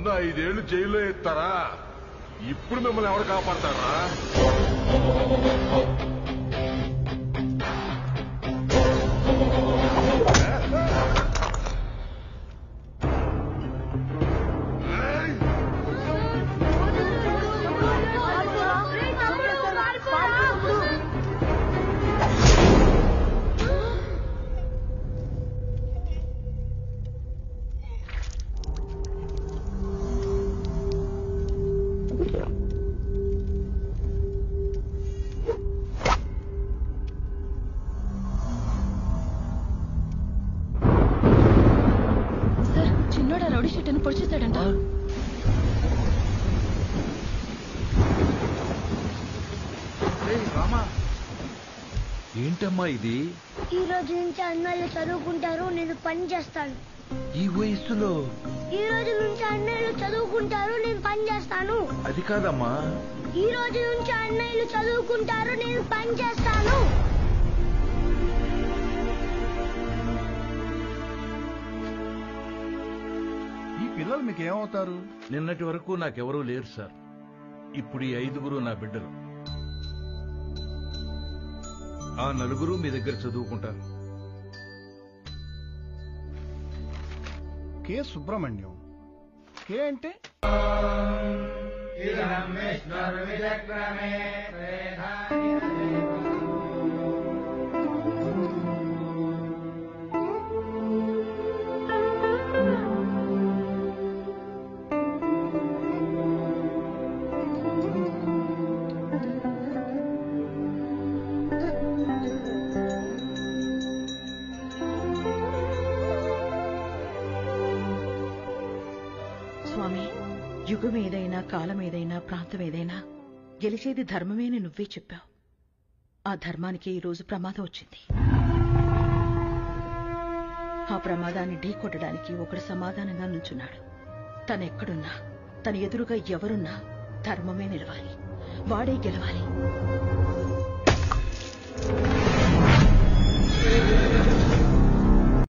ముందు 5 ఏళ్లు జైల్లో ఎత్తారా? ఇప్పుడు మిమ్మల్ని ఎవరు కాపాడతారా? పొడిచేశాడంట. ఏంటమ్మా ఇది? ఈ రోజు నుంచి అన్నయ్యలు చదువుకుంటారు, నేను పని చేస్తాను. ఈ వయస్సులో? ఈ రోజు నుంచి అన్నయ్యలు చదువుకుంటారు, నేను పని చేస్తాను. అది కాదమ్మా. ఈ రోజు నుంచి అన్నయ్యలు చదువుకుంటారు, నేను పని చేస్తాను. ఈ పిల్లలు మీకేమవుతారు? నిన్నటి వరకు నాకెవరూ లేరు సార్. ఇప్పుడు ఈ 5గురు నా బిడ్డలు. ఆ 4 మీ దగ్గర చదువుకుంటారు. కె సుబ్రహ్మణ్యం. కే అంటే స్వామి, యుగం ఏదైనా, కాలం ఏదైనా, ప్రాంతం ఏదైనా గెలిచేది ధర్మమేని నువ్వే చెప్పావు. ఆ ధర్మానికి ఈరోజు ప్రమాదం వచ్చింది. ఆ ప్రమాదాన్ని ఢీకొట్టడానికి ఒకడు సమాధానంగా నుంచున్నాడు. తనెక్కడున్నా, తన ఎదురుగా ఎవరున్నా ధర్మమే నిలవాలి, వాడే గెలవాలి.